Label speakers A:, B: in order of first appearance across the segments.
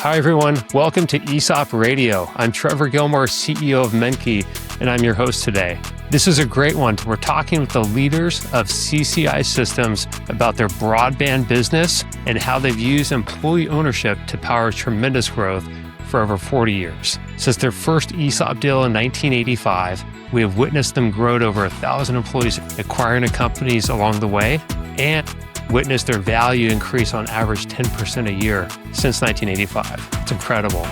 A: Hi, everyone. Welcome to ESOP Radio. I'm Trevor Gilmore, CEO of Menke, and I'm your host today. This is a great one. We're talking with the leaders of CCI Systems about their broadband business and how they've used employee ownership to power tremendous growth for over 40 years. Since their first ESOP deal in 1985, we have witnessed them grow to over 1,000 employees, acquiring companies along the way, and witnessed their value increase on average 10% a year since 1985. It's incredible.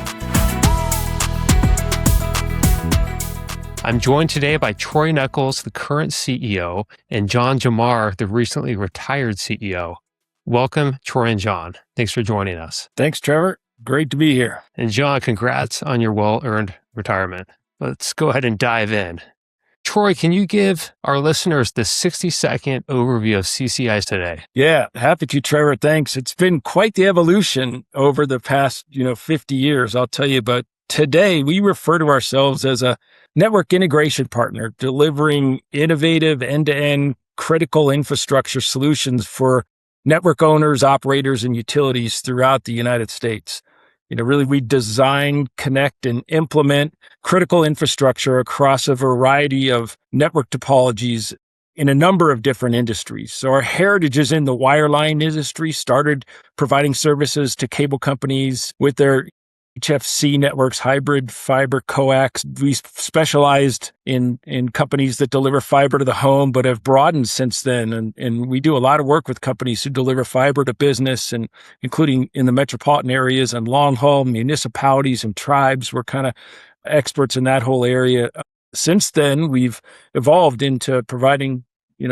A: I'm joined today by Troy Nichols, the current CEO, and John Jamar, the recently retired CEO. Welcome, Troy and John. Thanks for joining us.
B: Thanks, Trevor. Great to be here.
A: And John, congrats on your well-earned retirement. Let's go ahead and dive in. Troy, can you give our listeners the 60-second overview of CCI today?
B: Yeah, happy to, Trevor. Thanks. It's been quite the evolution over the past, 50 years, I'll tell you. But today, we refer to ourselves as a network integration partner, delivering innovative end-to-end critical infrastructure solutions for network owners, operators, and utilities throughout the United States. Really, we design, connect, and implement critical infrastructure across a variety of network topologies in a number of different industries. So our heritage is in the wireline industry, started providing services to cable companies with their HFC networks, hybrid fiber coax. We specialized in companies that deliver fiber to the home, but have broadened since then. And we do a lot of work with companies who deliver fiber to business, and including in the metropolitan areas and long haul municipalities and tribes. We're kind of experts in that whole area. Since then, we've evolved into providing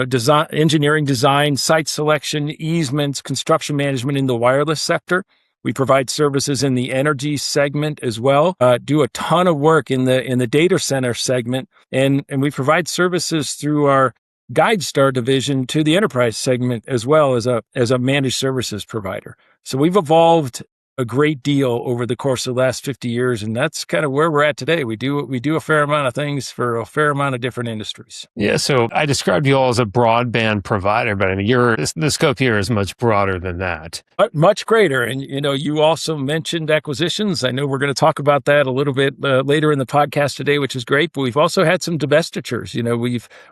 B: design, engineering design, site selection, easements, construction management in the wireless sector. We provide services in the energy segment as well, do a ton of work in the data center segment, and we provide services through our GuideStar division to the enterprise segment as well as a managed services provider. So we've evolved a great deal over the course of the last 50 years, and that's kind of where we're at today. We do a fair amount of things for a fair amount of different industries.
A: Yeah, so I described you all as a broadband provider, but I mean, the scope here is much broader than that.
B: Much greater. And, you also mentioned acquisitions. I know we're going to talk about that a little bit later in the podcast today, which is great, but we've also had some divestitures.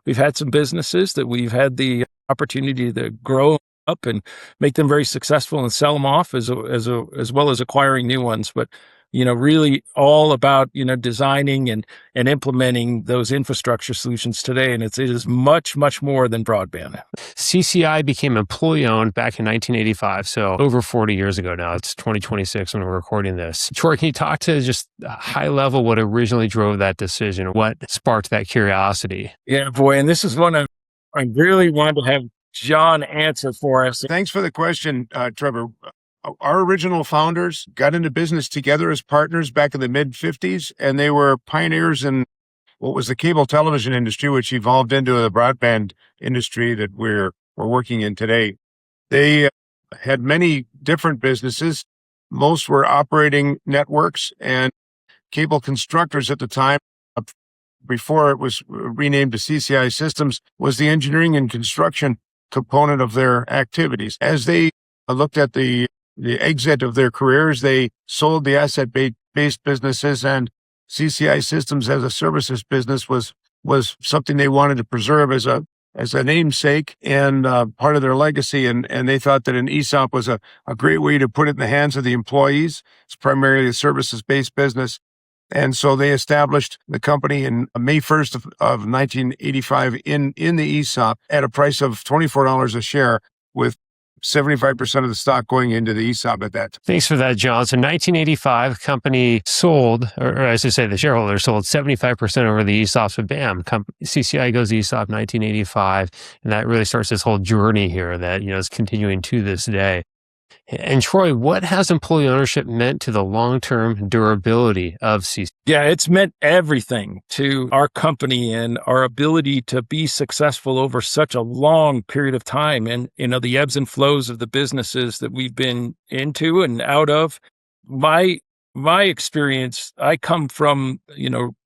B: We've had some businesses that we've had the opportunity to grow up and make them very successful and sell them off as well as acquiring new ones. But, really all about, designing and implementing those infrastructure solutions today. And it is much, much more than broadband.
A: CCI became employee owned back in 1985. So over 40 years ago now. It's 2026 when we're recording this. Troy, can you talk to just high level what originally drove that decision? What sparked that curiosity?
B: Yeah, boy. And this is one I really wanted to have John answer for us.
C: Thanks for the question, Trevor. Our original founders got into business together as partners back in the mid-50s, and they were pioneers in what was the cable television industry, which evolved into the broadband industry that we're working in today. They had many different businesses. Most were operating networks, and cable constructors at the time, before it was renamed to CCI Systems, was the engineering and construction component of their activities. As they looked at the exit of their careers, they sold the asset-based businesses, and CCI Systems as a services business was something they wanted to preserve as a namesake and part of their legacy. And they thought that an ESOP was a great way to put it in the hands of the employees. It's primarily a services-based business. And so they established the company in May 1st of 1985 in the ESOP at a price of $24 a share, with 75% of the stock going into the ESOP at that time.
A: Thanks for that, John. So 1985, company sold, or I should say the shareholders sold 75% over the ESOPs, but bam, CCI goes ESOP 1985. And that really starts this whole journey here that, is continuing to this day. And Troy, what has employee ownership meant to the long-term durability of CCI?
B: Yeah, it's meant everything to our company and our ability to be successful over such a long period of time. And, the ebbs and flows of the businesses that we've been into and out of. My experience, I come from,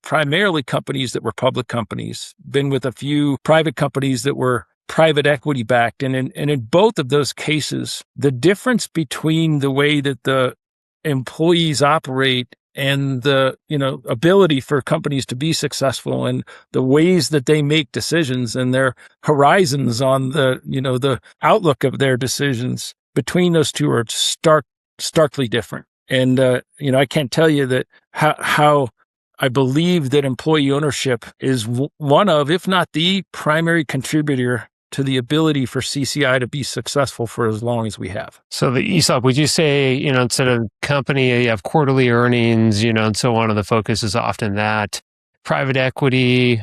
B: primarily companies that were public companies, been with a few private companies that were private equity backed. And in both of those cases, the difference between the way that the employees operate and the, ability for companies to be successful and the ways that they make decisions and their horizons on the outlook of their decisions between those two are starkly different. And, I can't tell you that how I believe that employee ownership is one of, if not the primary contributor to the ability for CCI to be successful for as long as we have.
A: So the ESOP, would you say, instead of company, you have quarterly earnings, and so on, and the focus is often that. Private equity,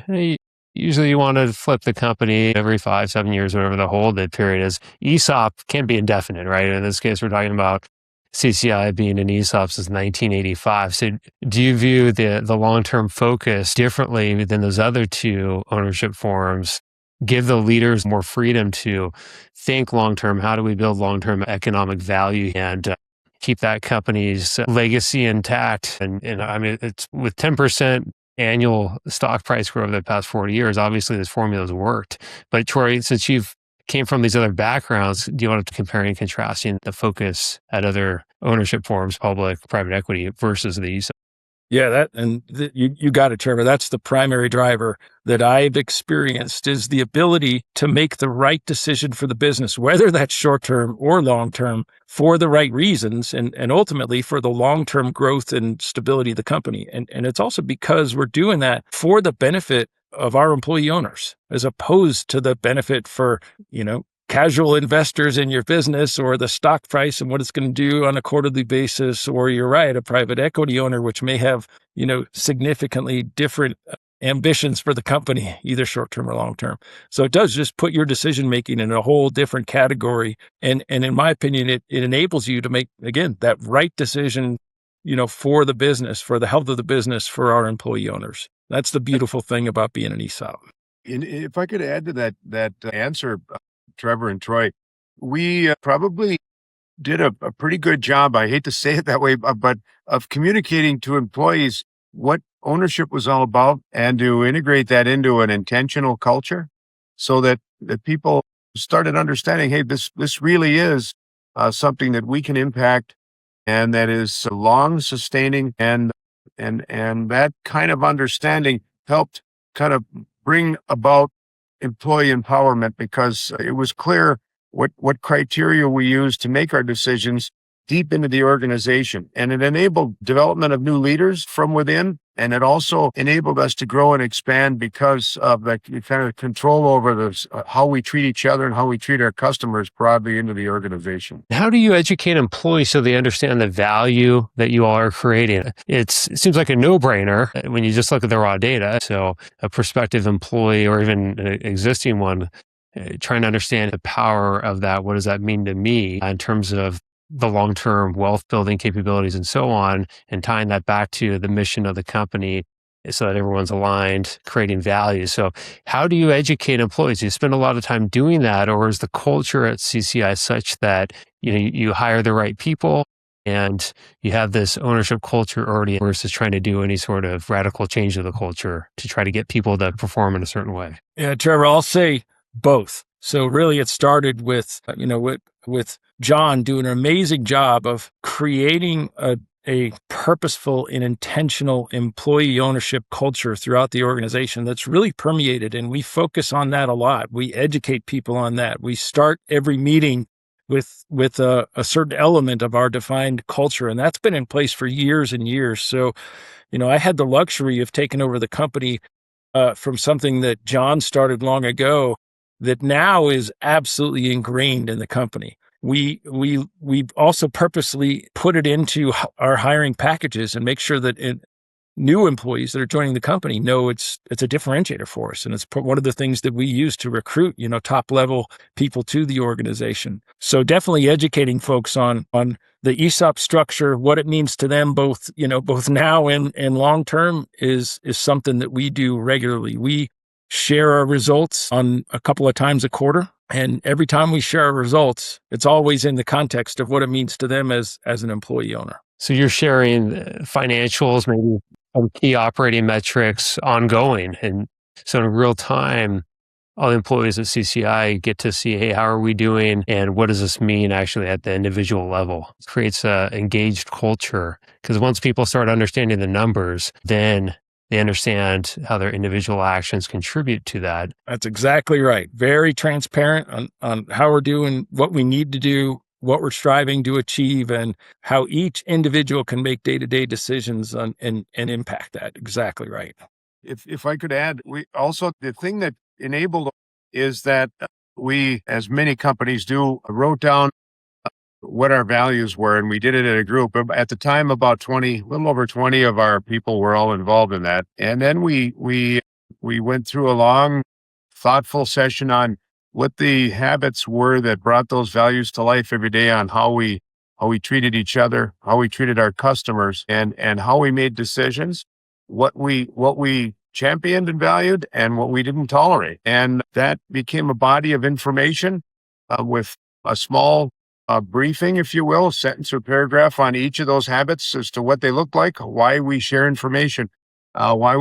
A: usually you want to flip the company every 5-7 years, whatever the hold period is. ESOP can be indefinite, right? In this case, we're talking about CCI being an ESOP since 1985. So do you view the long-term focus differently than those other two ownership forms? Give the leaders more freedom to think long-term. How do we build long-term economic value and keep that company's legacy intact? And I mean, it's with 10% annual stock price growth over the past 40 years, obviously this formula's worked. But Troy, since you've came from these other backgrounds, do you want to compare and contrasting the focus at other ownership forms, public, private equity versus these?
B: Yeah, you got it, Trevor. That's the primary driver that I've experienced is the ability to make the right decision for the business, whether that's short-term or long-term, for the right reasons and ultimately for the long-term growth and stability of the company. And it's also because we're doing that for the benefit of our employee owners, as opposed to the benefit for, casual investors in your business or the stock price and what it's going to do on a quarterly basis. Or you're right, a private equity owner, which may have, significantly different ambitions for the company, either short-term or long-term. So it does just put your decision-making in a whole different category. And in my opinion, it enables you to make, again, that right decision, for the business, for the health of the business, for our employee owners. That's the beautiful thing about being an ESOP.
C: And if I could add to that answer, Trevor and Troy, we probably did a pretty good job, I hate to say it that way, but of communicating to employees what ownership was all about and to integrate that into an intentional culture so that people started understanding, hey, this really is something that we can impact and that is long sustaining, and that kind of understanding helped kind of bring about employee empowerment, because it was clear what criteria we used to make our decisions deep into the organization. And it enabled development of new leaders from within. And it also enabled us to grow and expand because of the kind of control over this, how we treat each other and how we treat our customers broadly into the organization.
A: How do you educate employees so they understand the value that you all are creating? It seems like a no-brainer when you just look at the raw data. So a prospective employee or even an existing one, trying to understand the power of that. What does that mean to me in terms of the long-term wealth building capabilities and so on, and tying that back to the mission of the company so that everyone's aligned, creating value. So how do you educate employees? Do you spend a lot of time doing that, or is the culture at CCI such that you hire the right people and you have this ownership culture already versus trying to do any sort of radical change of the culture to try to get people to perform in a certain way?
B: Yeah, Trevor, I'll say both. So really it started with, with John doing an amazing job of creating a purposeful and intentional employee ownership culture throughout the organization that's really permeated. And we focus on that a lot. We educate people on that. We start every meeting with a certain element of our defined culture. And that's been in place for years and years. So, I had the luxury of taking over the company from something that John started long ago that now is absolutely ingrained in the company. We also purposely put it into our hiring packages and make sure that new employees that are joining the company know it's a differentiator for us. And it's one of the things that we use to recruit, top level people to the organization. So definitely educating folks on the ESOP structure, what it means to them, both now and long term is something that we do regularly. We share our results on a couple of times a quarter. And every time we share our results, it's always in the context of what it means to them as an employee owner.
A: So you're sharing financials, maybe some key operating metrics ongoing. And so in real time, all the employees at CCI get to see, hey, how are we doing? And what does this mean actually at the individual level? It creates a engaged culture, because once people start understanding the numbers, then they understand how their individual actions contribute to that.
B: That's exactly right. Very transparent on how we're doing, what we need to do, what we're striving to achieve, and how each individual can make day-to-day decisions and impact that. Exactly right.
C: If I could add, we also, the thing that enabled is that we, as many companies do, wrote down what our values were, and we did it in a group. At the time, about a little over 20 of our people were all involved in that. And then we went through a long, thoughtful session on what the habits were that brought those values to life every day, on how we treated each other, how we treated our customers, and how we made decisions, what we championed and valued, and what we didn't tolerate. And that became a body of information with a small briefing, if you will, a sentence or paragraph on each of those habits as to what they look like, why we share information, why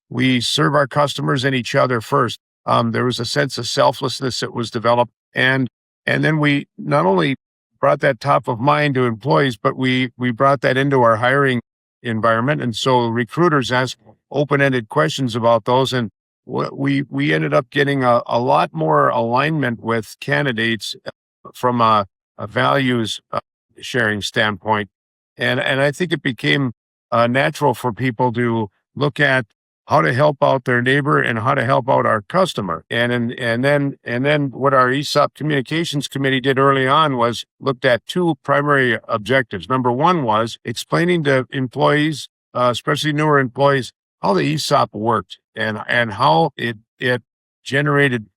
C: we serve our customers and each other first. There was a sense of selflessness that was developed. And then we not only brought that top of mind to employees, but we brought that into our hiring environment. And so recruiters asked open-ended questions about those. And we ended up getting a lot more alignment with candidates from a values sharing standpoint. And I think it became natural for people to look at how to help out their neighbor and how to help out our customer. And then what our ESOP communications committee did early on was looked at two primary objectives. Number one was explaining to employees, especially newer employees, how the ESOP worked and how it generated,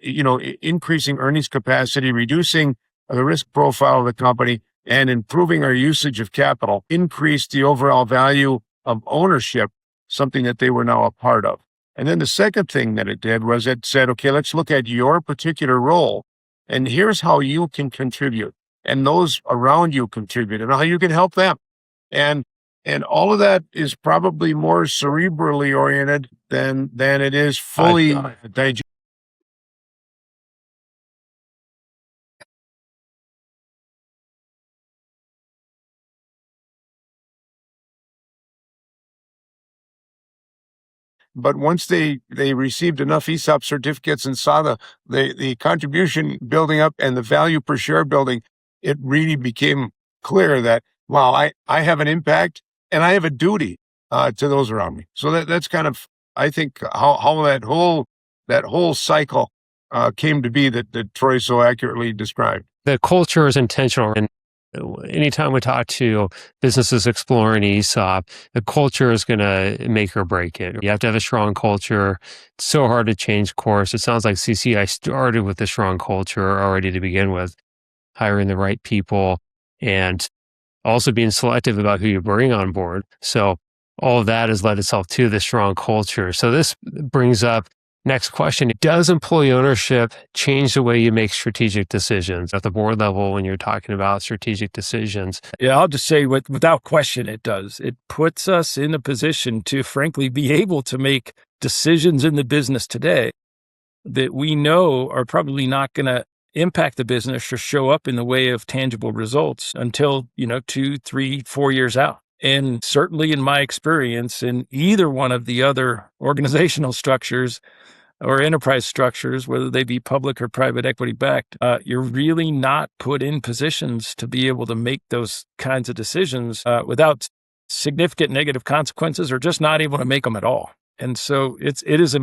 C: increasing earnings capacity, reducing the risk profile of the company, and improving our usage of capital, increased the overall value of ownership, something that they were now a part of. And then the second thing that it did was it said, okay, let's look at your particular role, and here's how you can contribute, and those around you contribute, and how you can help them. And all of that is probably more cerebrally oriented than it is fully digested. But once they received enough ESOP certificates and saw the contribution building up and the value per share building, it really became clear that, wow, I have an impact and I have a duty to those around me. So that's kind of, I think, how that whole cycle came to be that Troy so accurately described.
A: The culture is intentional. And anytime we talk to businesses exploring ESOP, the culture is going to make or break it. You have to have a strong culture. It's so hard to change course. It sounds like CCI started with a strong culture already to begin with, hiring the right people and also being selective about who you bring on board. So all of that has led itself to the strong culture. So this brings up next question. Does employee ownership change the way you make strategic decisions at the board level when you're talking about strategic decisions?
B: Yeah, I'll just say without question, it does. It puts us in a position to, frankly, be able to make decisions in the business today that we know are probably not going to impact the business or show up in the way of tangible results until, 2, 3, 4 years out. And certainly in my experience, in either one of the other organizational structures or enterprise structures, whether they be public or private equity backed, you're really not put in positions to be able to make those kinds of decisions without significant negative consequences, or just not able to make them at all. And so it is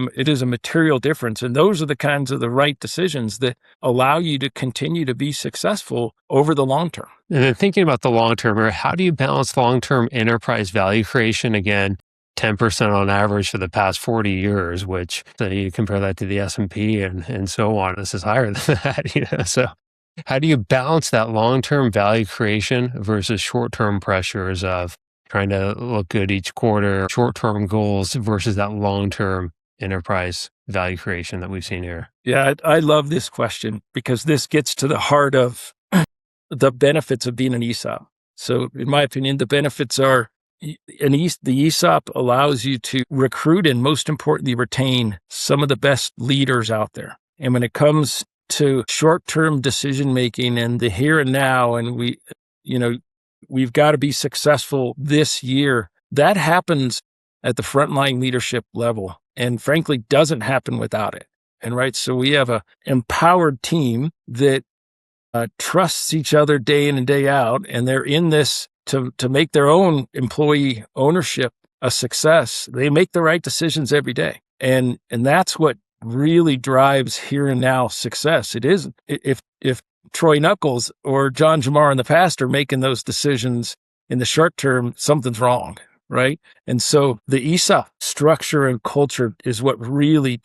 B: a material difference. And those are the kinds of the right decisions that allow you to continue to be successful over the long term.
A: And then thinking about the long term, how do you balance long-term enterprise value creation? Again, 10% on average for the past 40 years, which you compare that to the S&P and so on. This is higher than that. So how do you balance that long-term value creation versus short-term pressures of trying to look good each quarter, short-term goals versus that long-term enterprise value creation that we've seen here?
B: Yeah, I love this question because this gets to the heart of the benefits of being an ESOP. So in my opinion, the benefits are the ESOP allows you to recruit and, most importantly, retain some of the best leaders out there. And when it comes to short-term decision-making and the here and now, and we've got to be successful this year, that happens at the frontline leadership level, and frankly, doesn't happen without it. And right, so we have a empowered team that trusts each other day in and day out, and they're in this to make their own employee ownership a success. They make the right decisions every day, and that's what really drives here and now success. It isn't if Troy Knuckles or John Jamar in the past are making those decisions in the short term, something's wrong, right? And so the ESOP structure and culture is what really,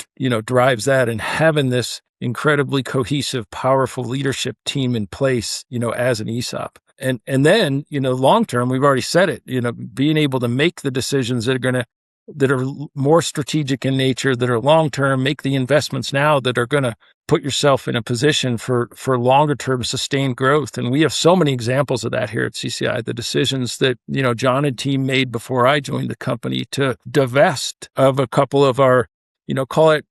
B: drives that, and having this incredibly cohesive, powerful leadership team in place, as an ESOP. And then, long term, we've already said it, being able to make the decisions that are more strategic in nature, that are long term, make the investments now that are going to put yourself in a position for longer term sustained growth. And we have so many examples of that here at CCI. The decisions that, John and team made before I joined the company to divest of a couple of our, call it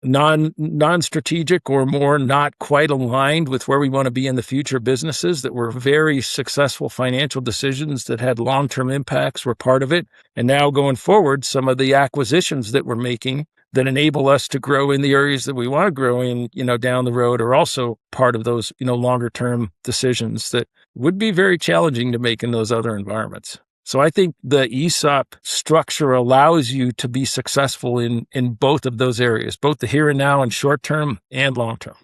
B: non-strategic or more not quite aligned with where we want to be in the future businesses that were very successful financial decisions that had long-term impacts were part of it. And now going forward, some of the acquisitions that we're making that enable us to grow in the areas that we want to grow in, down the road are also part of those, longer-term decisions that would be very challenging to make in those other environments. So I think the ESOP structure allows you to be successful in both of those areas, both the here and now and short term and long term.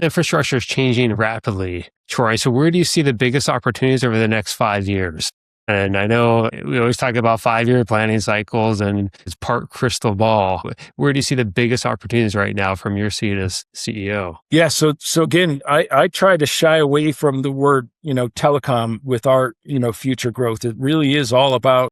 A: Infrastructure is changing rapidly, Troy. So where do you see the biggest opportunities over the next 5 years? And I know we always talk about 5-year planning cycles and it's part crystal ball. Where do you see the biggest opportunities right now from your seat as CEO?
B: Yeah. So again, I try to shy away from the word, telecom with our, future growth. It really is all about,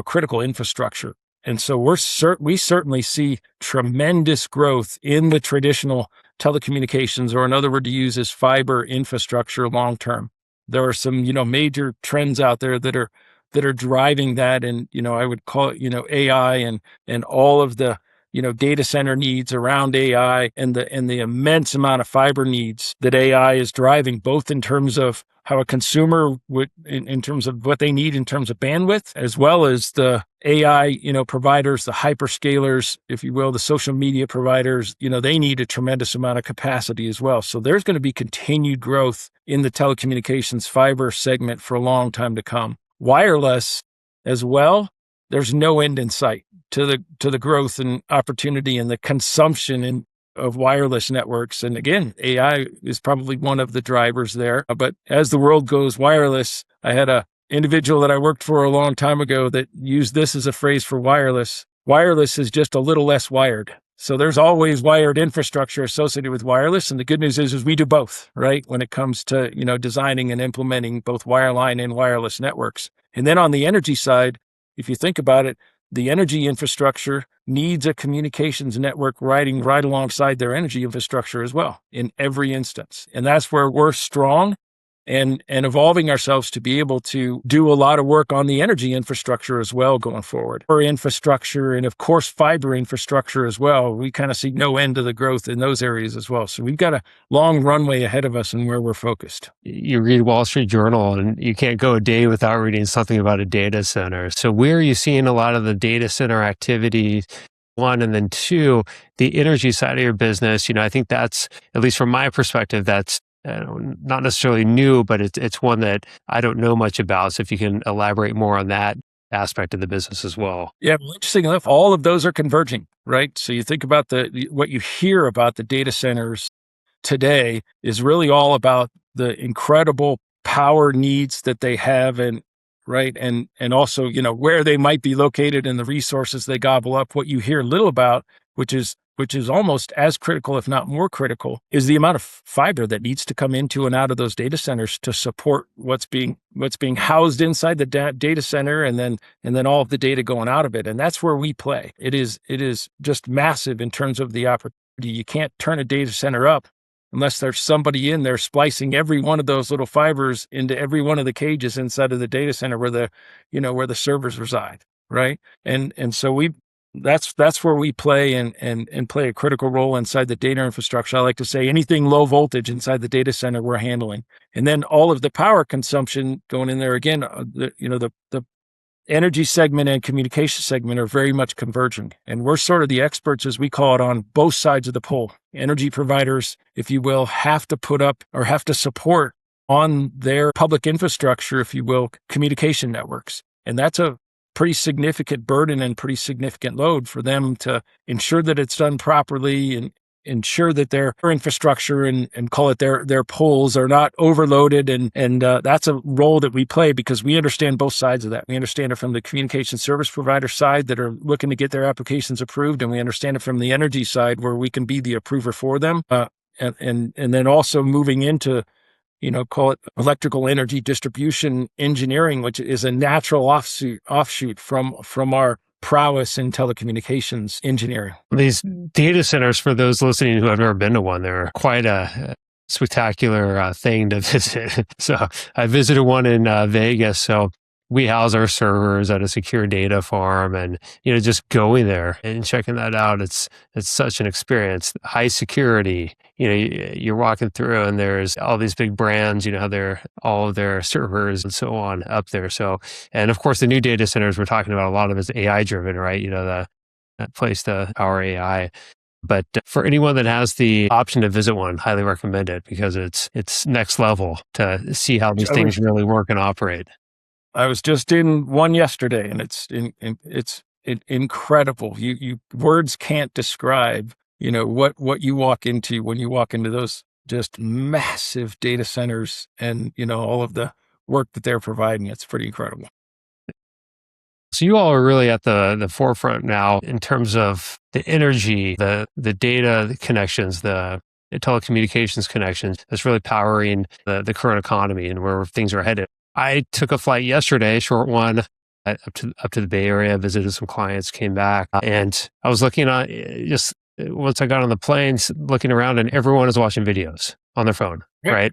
B: critical infrastructure. And so we certainly see tremendous growth in the traditional telecommunications, or another word to use is fiber infrastructure long term. There are some, major trends out there that are driving that. And, I would call it, AI and all of the, data center needs around AI and the immense amount of fiber needs that AI is driving, both in terms of how a consumer would, in terms of what they need in terms of bandwidth, as well as the AI, providers, the hyperscalers, if you will, the social media providers, they need a tremendous amount of capacity as well. So there's going to be continued growth in the telecommunications fiber segment for a long time to come. Wireless as well, there's no end in sight to the growth and opportunity and the consumption of wireless networks. And again, AI is probably one of the drivers there. But as the world goes wireless, I had a individual that I worked for a long time ago that used this as a phrase for wireless. Wireless is just a little less wired. So there's always wired infrastructure associated with wireless. And the good news is we do both, right? When it comes to, designing and implementing both wireline and wireless networks. And then on the energy side, if you think about it, the energy infrastructure needs a communications network riding right alongside their energy infrastructure as well in every instance. And that's where we're strong and evolving ourselves to be able to do a lot of work on the energy infrastructure as well going forward. For infrastructure and, of course, fiber infrastructure as well. We kind of see no end to the growth in those areas as well. So we've got a long runway ahead of us and where we're focused.
A: You read Wall Street Journal and you can't go a day without reading something about a data center. So where are you seeing a lot of the data center activity? One, and then two, the energy side of your business. I think that's, at least from my perspective, that's not necessarily new, but it's one that I don't know much about. So if you can elaborate more on that aspect of the business as well.
B: Yeah, well, interesting enough, all of those are converging, right? So you think about what you hear about the data centers today is really all about the incredible power needs that they have, and right, and also where they might be located and the resources they gobble up. What you hear little about, which is almost as critical, if not more critical, is the amount of fiber that needs to come into and out of those data centers to support what's being housed inside the data center, and then all of the data going out of it. And that's where we play. It is just massive in terms of the opportunity. You can't turn a data center up unless there's somebody in there splicing every one of those little fibers into every one of the cages inside of the data center where the servers reside, right? And so that's where we play and play a critical role inside the data infrastructure. I like to say anything low voltage inside the data center we're handling, and then all of the power consumption going in there again. The energy segment and communication segment are very much converging, and we're sort of the experts, as we call it, on both sides of the pole. Energy providers, if you will, have to put up or have to support on their public infrastructure, if you will, communication networks, and that's a pretty significant burden and pretty significant load for them to ensure that it's done properly and ensure that their infrastructure and call it their poles are not overloaded. And that's a role that we play because we understand both sides of that. We understand it from the communication service provider side that are looking to get their applications approved. And we understand it from the energy side where we can be the approver for them. And then also moving into call it electrical energy distribution engineering, which is a natural offshoot from our prowess in telecommunications engineering.
A: These data centers, for those listening who have never been to one, they're quite a spectacular thing to visit. So I visited one in Vegas. So we house our servers at a secure data farm, and just going there and checking that out, it's such an experience. High security, you're walking through, and there's all these big brands, they're all of their servers and so on up there. So, and of course, the new data centers we're talking about, a lot of it is AI driven, right? The place to power AI. But for anyone that has the option to visit one, highly recommend it because it's next level to see how these things really work and operate.
B: I was just in one yesterday, and it's incredible. You words can't describe, what you walk into when you walk into those just massive data centers, and all of the work that they're providing. It's pretty incredible.
A: So you all are really at the forefront now in terms of the energy, the data, the connections, the telecommunications connections that's really powering the current economy and where things are headed. I took a flight yesterday, short one, up to the Bay Area, visited some clients, came back, and I was looking at just once I got on the plane, looking around, and everyone is watching videos on their phone, right?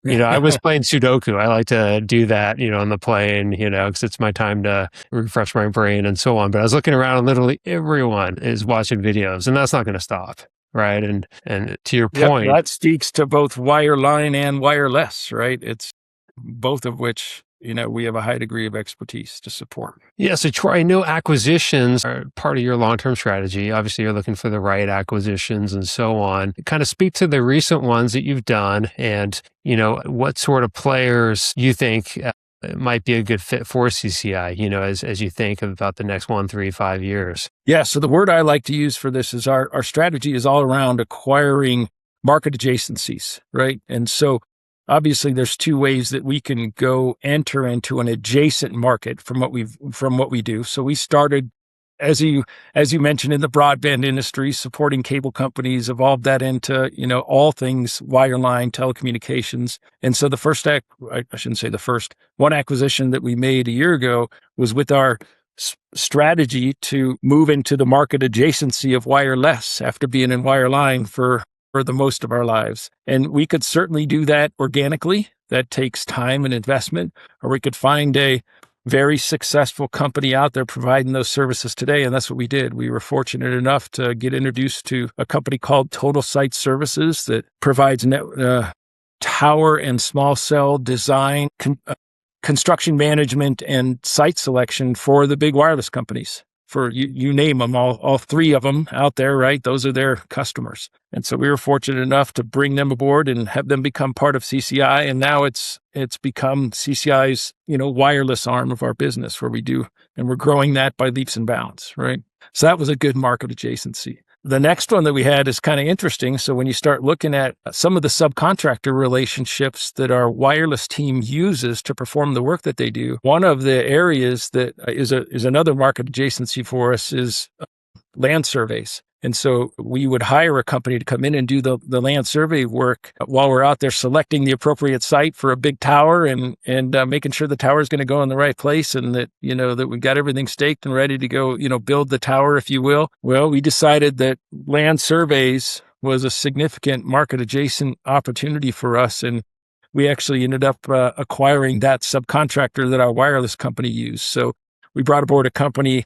A: I was playing Sudoku. I like to do that, on the plane, because it's my time to refresh my brain and so on. But I was looking around, and literally everyone is watching videos, and that's not going to stop. Right. And to your point,
B: that speaks to both wireline and wireless, right? It's both of which, we have a high degree of expertise to support.
A: Yeah. So Troy, I know acquisitions are part of your long-term strategy. Obviously, you're looking for the right acquisitions and so on. Kind of speak to the recent ones that you've done and, what sort of players you think might be a good fit for CCI, as you think about the next 1, 3, 5 years.
B: Yeah. So the word I like to use for this is our strategy is all around acquiring market adjacencies, right? And so obviously, there's two ways that we can go enter into an adjacent market from what we do. So we started, as you mentioned, in the broadband industry, supporting cable companies, evolved that into all things wireline telecommunications. And so one acquisition that we made a year ago was with our strategy to move into the market adjacency of wireless after being in wireline for the most of our lives. And we could certainly do that organically. That takes time and investment, or we could find a very successful company out there providing those services today. And that's what we did. We were fortunate enough to get introduced to a company called Total Site Services that provides tower and small cell design, construction management, and site selection for the big wireless companies. For you name them, all three of them out there, right? Those are their customers. And so we were fortunate enough to bring them aboard and have them become part of CCI. And now it's become CCI's, wireless arm of our business where we do, and we're growing that by leaps and bounds, right? So that was a good market adjacency. The next one that we had is kind of interesting. So when you start looking at some of the subcontractor relationships that our wireless team uses to perform the work that they do, one of the areas that is another market adjacency for us is land surveys. And so we would hire a company to come in and do the land survey work while we're out there selecting the appropriate site for a big tower and making sure the tower is going to go in the right place and that, that we've got everything staked and ready to go, build the tower, if you will. Well, we decided that land surveys was a significant market adjacent opportunity for us. And we actually ended up acquiring that subcontractor that our wireless company used. So we brought aboard a company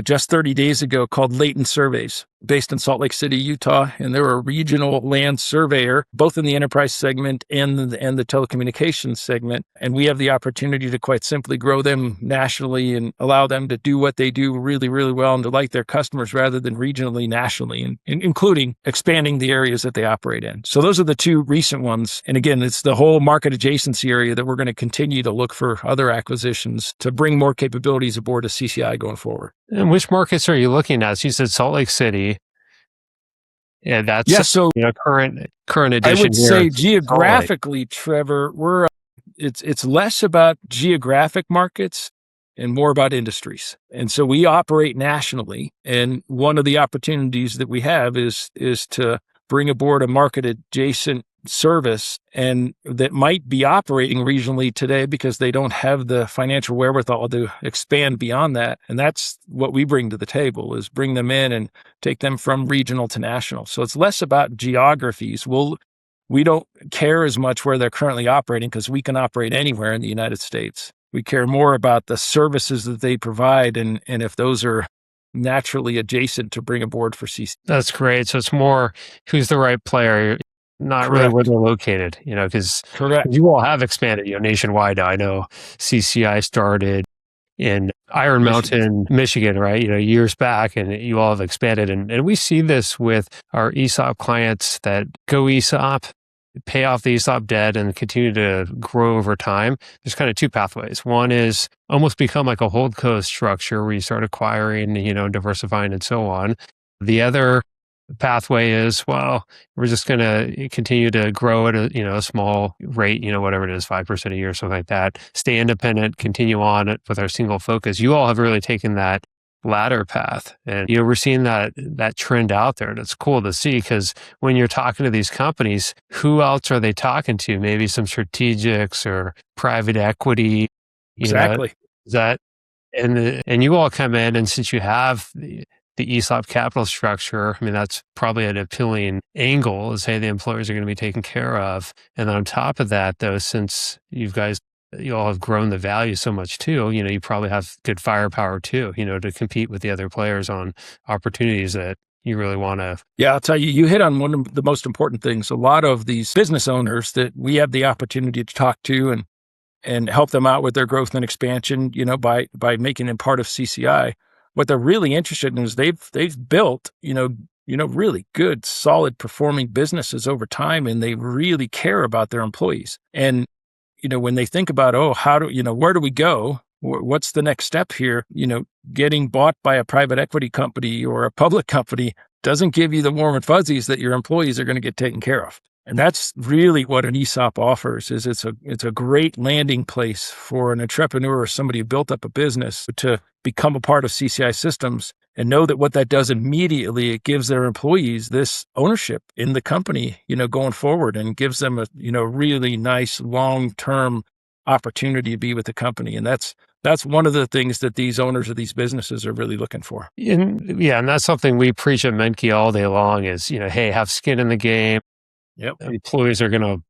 B: just 30 days ago called Leighton Surveys, based in Salt Lake City, Utah. And they're a regional land surveyor, both in the enterprise segment and the telecommunications segment. And we have the opportunity to quite simply grow them nationally and allow them to do what they do really, really well and delight their customers rather than regionally, nationally, and including expanding the areas that they operate in. So those are the two recent ones. And again, it's the whole market adjacency area that we're going to continue to look for other acquisitions to bring more capabilities aboard to CCI going forward.
A: And which markets are you looking at? So you said Salt Lake City. Yeah, that's
B: so
A: current edition.
B: I would
A: here
B: say
A: in
B: geographically, Trevor, it's less about geographic markets and more about industries. And so we operate nationally. And one of the opportunities that we have is to bring aboard a market adjacent service and that might be operating regionally today because they don't have the financial wherewithal to expand beyond that. And that's what we bring to the table, is bring them in and take them from regional to national. So it's less about geographies. We don't care as much where they're currently operating because we can operate anywhere in the United States. We care more about the services that they provide and if those are naturally adjacent to bring aboard for CC.
A: That's great. So it's more who's the right player, not
B: Correct.
A: really where they're located, because you all have expanded, nationwide. I know CCI started in Iron Mountain, Michigan, right? Years back, and you all have expanded. And we see this with our ESOP clients that go ESOP, pay off the ESOP debt and continue to grow over time. There's kind of two pathways. One is almost become like a holdco structure where you start acquiring, diversifying and so on. The other pathway is, well, we're just going to continue to grow at a small rate, whatever it is, 5% a year, something like that. Stay independent, continue on with our single focus. You all have really taken that latter path, and we're seeing that trend out there, and it's cool to see because when you're talking to these companies, who else are they talking to? Maybe some strategics or private equity.
B: Exactly.
A: And you all come in, and since you have the ESOP capital structure, that's probably an appealing angle, is, hey, the employers are going to be taken care of. And then on top of that, though, since you all have grown the value so much too, you probably have good firepower too, to compete with the other players on opportunities that you really want to.
B: Yeah, I'll tell you, you hit on one of the most important things. A lot of these business owners that we have the opportunity to talk to and help them out with their growth and expansion, by making them part of CCI. What they're really interested in is they've built, really good, solid performing businesses over time, and they really care about their employees. And, when they think about, where do we go? What's the next step here? Getting bought by a private equity company or a public company doesn't give you the warm and fuzzies that your employees are going to get taken care of. And that's really what an ESOP offers. Is it's a great landing place for an entrepreneur or somebody who built up a business to become a part of CCI Systems and know that what that does immediately, it gives their employees this ownership in the company, going forward, and gives them a really nice long-term opportunity to be with the company. And that's one of the things that these owners of these businesses are really looking for.
A: And that's something we preach at Menke all day long is, hey, have skin in the game.
B: Yep.
A: Employees are going to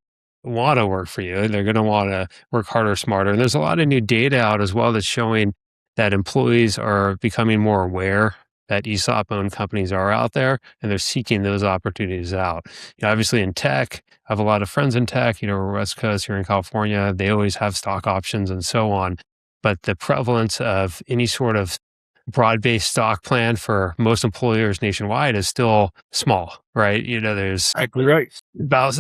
A: want to work for you. They're going to want to work harder, smarter. And there's a lot of new data out as well that's showing that employees are becoming more aware that ESOP-owned companies are out there, and they're seeking those opportunities out. Obviously in tech, I have a lot of friends in tech, we're West Coast here in California. They always have stock options and so on. But the prevalence of any sort of broad-based stock plan for most employers nationwide is still small, right? There's
B: exactly right.
A: About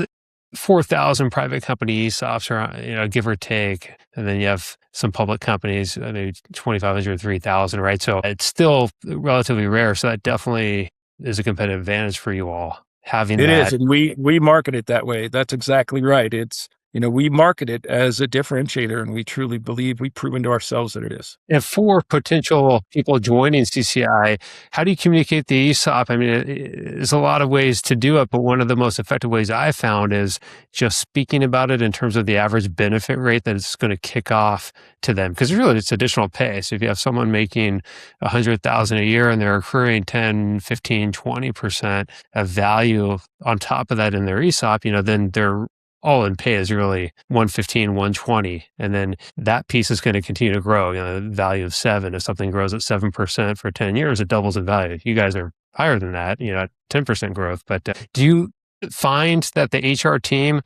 A: 4,000 private company ESOPs, or give or take, and then you have some public companies, maybe 2,500, 3,000, right? So it's still relatively rare. So that definitely is a competitive advantage for you all having that.
B: It is, and we market it that way. That's exactly right. It's we market it as a differentiator, and we truly believe we've proven to ourselves that it is.
A: And for potential people joining CCI, how do you communicate the ESOP? I mean, there's a lot of ways to do it, but one of the most effective ways I found is just speaking about it in terms of the average benefit rate that it's going to kick off to them. Because really, it's additional pay. So if you have someone making $100,000 a year and they're accruing 10, 15, 20% of value on top of that in their ESOP, then they're all in pay is really 115, 120. And then that piece is going to continue to grow. The value of 7, if something grows at 7% for 10 years, it doubles in value. You guys are higher than that, at 10% growth. But do you find that the HR team,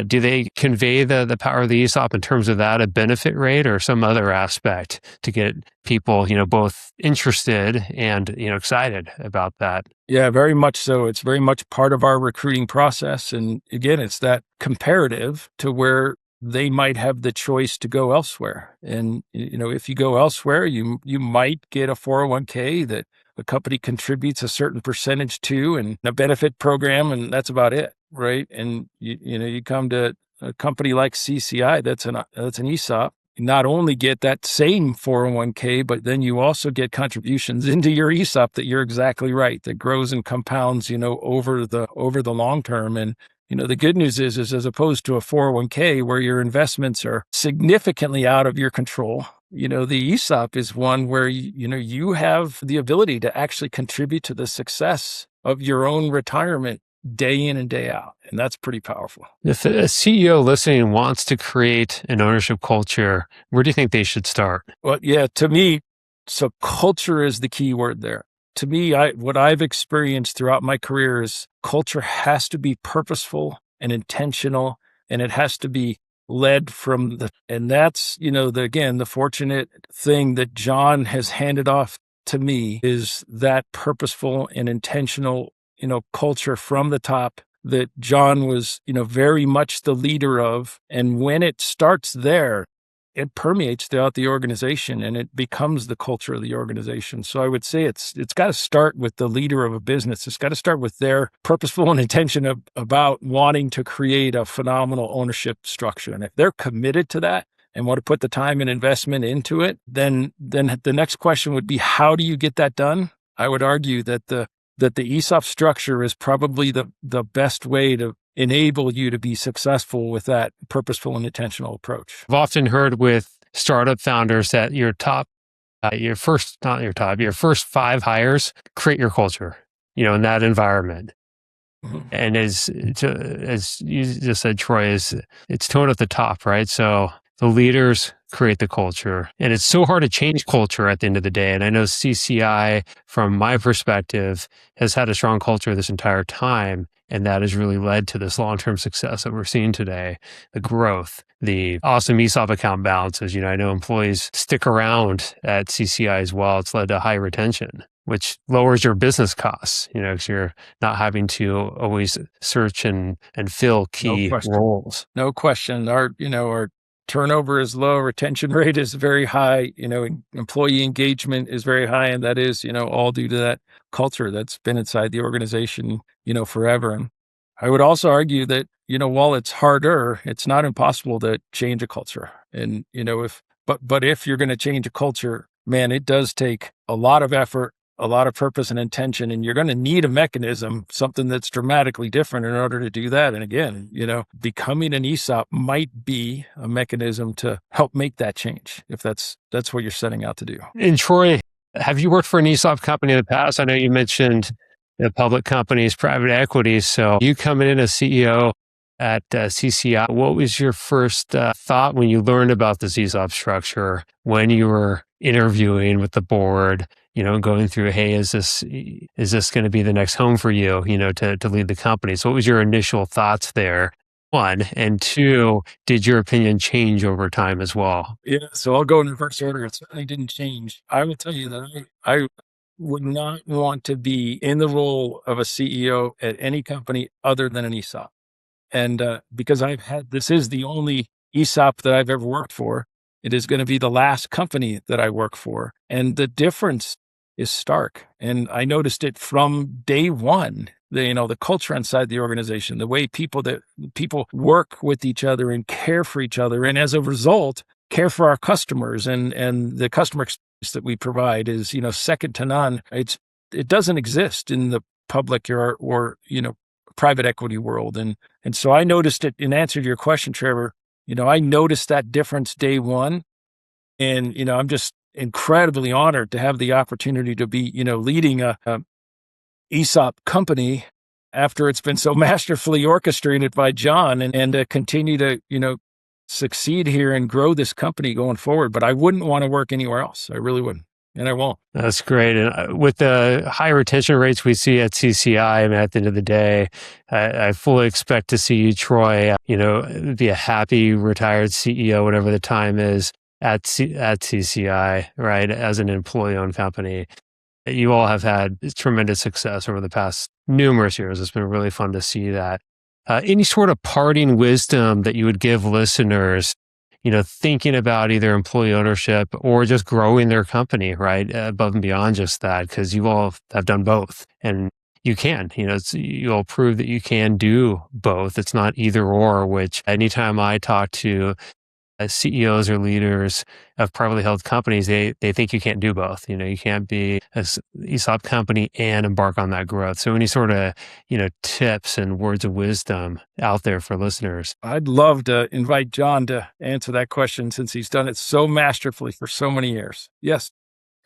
A: do they convey the power of the ESOP in terms of that, a benefit rate or some other aspect to get people, both interested and, excited about that?
B: Yeah, very much so. It's very much part of our recruiting process. And again, it's that comparative to where they might have the choice to go elsewhere. And, if you go elsewhere, you might get a 401k that the company contributes a certain percentage to and a benefit program, and that's about it, right? And, you come to a company like CCI, that's an ESOP. You not only get that same 401k, but then you also get contributions into your ESOP that you're exactly right, that grows and compounds, over the long term. And, the good news is as opposed to a 401k where your investments are significantly out of your control, the ESOP is one where, you have the ability to actually contribute to the success of your own retirement day in and day out. And that's pretty powerful.
A: If a CEO listening wants to create an ownership culture, where do you think they should start?
B: Well, yeah, to me, so culture is the key word there. To me, what I've experienced throughout my career is culture has to be purposeful and intentional, and it has to be led from and that's, the fortunate thing that John has handed off to me is that purposeful and intentional, culture from the top that John was, very much the leader of. And when it starts there, it permeates throughout the organization and it becomes the culture of the organization. So I would say it's got to start with the leader of a business. It's got to start with their purposeful and intention about wanting to create a phenomenal ownership structure. And if they're committed to that and want to put the time and investment into it, then the next question would be, how do you get that done? I would argue that the ESOP structure is probably the best way to enable you to be successful with that purposeful and intentional approach.
A: I've often heard with startup founders that your first 5 hires create your culture, in that environment. Mm-hmm. And as you just said, Troy, it's tone at the top, right? So the leaders create the culture. And it's so hard to change culture at the end of the day. And I know CCI, from my perspective, has had a strong culture this entire time. And that has really led to this long-term success that we're seeing today, the growth, the awesome ESOP account balances. I know employees stick around at CCI as well. It's led to high retention, which lowers your business costs, because you're not having to always search and fill key roles.
B: No question. Our turnover is low, retention rate is very high, employee engagement is very high, and that is, all due to that culture that's been inside the organization, forever. And I would also argue that, while it's harder, it's not impossible to change a culture. And, but if you're going to change a culture, man, it does take a lot of effort, a lot of purpose and intention, and you're going to need a mechanism, something that's dramatically different in order to do that. And again, becoming an ESOP might be a mechanism to help make that change if that's what you're setting out to do.
A: And Troy, have you worked for an ESOP company in the past? I know you mentioned public companies, private equities. So you coming in as CEO at CCI, what was your first thought when you learned about this ESOP structure, when you were interviewing with the board, going through, hey, is this going to be the next home for you, to lead the company? So what was your initial thoughts there? 1, and 2, did your opinion change over time as well?
B: Yeah, so I'll go in reverse order. It certainly didn't change. I will tell you that I would not want to be in the role of a CEO at any company other than an ESOP. And because this is the only ESOP that I've ever worked for. It is going to be the last company that I work for. And the difference is stark. And I noticed it from day one. the culture inside the organization, the way people work with each other and care for each other, and as a result, care for our customers, and the customer experience that we provide is second to none. It doesn't exist in the public or private equity world, and so I noticed it. In answer to your question, Trevor, I noticed that difference day one, and I'm just incredibly honored to have the opportunity to be leading a ESOP company after it's been so masterfully orchestrated by John, and continue to succeed here and grow this company going forward. But I wouldn't want to work anywhere else. I really wouldn't. And I won't.
A: That's great. And with the high retention rates we see at CCI, at the end of the day, I fully expect to see you, Troy, be a happy retired CEO, whatever the time is at CCI, right? As an employee-owned company. You all have had tremendous success over the past numerous years. It's been really fun to see that. Any sort of parting wisdom that you would give listeners, thinking about either employee ownership or just growing their company, right? Above and beyond just that, because you all have done both, and you can, you all prove that you can do both. It's not either or, which anytime I talk to CEOs or leaders of privately held companies, they think you can't do both. You can't be an ESOP company and embark on that growth. So any sort of, tips and words of wisdom out there for listeners?
B: I'd love to invite John to answer that question, since he's done it so masterfully for so many years. Yes.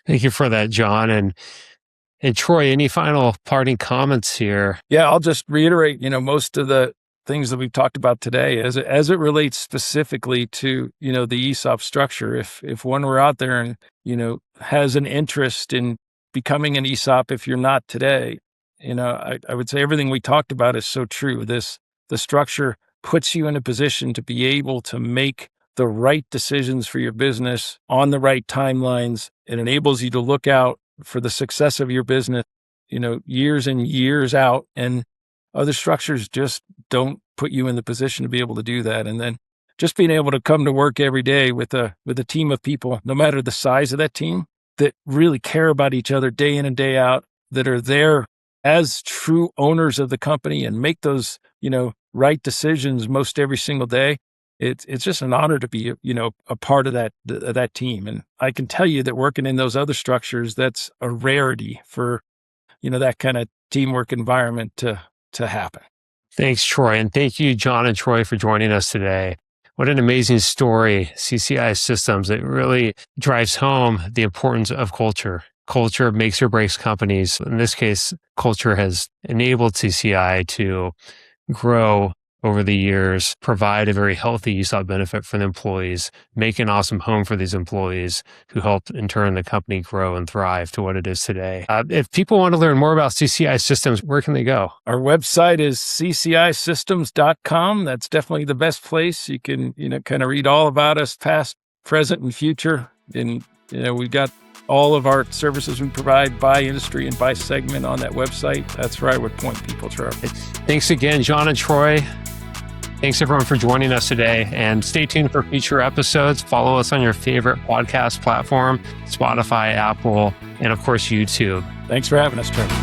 A: Thank you for that, John. And Troy, any final parting comments here?
B: Yeah, I'll just reiterate, most of the things that we've talked about today as it relates specifically to, the ESOP structure. If one were out there and, has an interest in becoming an ESOP, if you're not today, I would say everything we talked about is so true. The structure puts you in a position to be able to make the right decisions for your business on the right timelines. It enables you to look out for the success of your business, years and years out, and other structures just don't put you in the position to be able to do that. And then just being able to come to work every day with a team of people, no matter the size of that team, that really care about each other day in and day out, that are there as true owners of the company and make those, right decisions most every single day. It's just an honor to be, a part of that team. And I can tell you that working in those other structures, that's a rarity for, that kind of teamwork environment to happen.
A: Thanks, Troy. And thank you, John and Troy, for joining us today. What an amazing story, CCI Systems. It really drives home the importance of culture. Culture makes or breaks companies. In this case, culture has enabled CCI to grow over the years, provide a very healthy ESOP benefit for the employees, make an awesome home for these employees who helped in turn the company grow and thrive to what it is today. If people want to learn more about CCI Systems, where can they go?
B: Our website is ccisystems.com. That's definitely the best place. You can, kind of read all about us, past, present, and future. And, we've got all of our services we provide by industry and by segment on that website. That's where I would point people, Trevor.
A: Thanks again, John and Troy. Thanks everyone for joining us today, and stay tuned for future episodes. Follow us on your favorite podcast platform, Spotify, Apple, and of course, YouTube.
B: Thanks for having us, Trevor.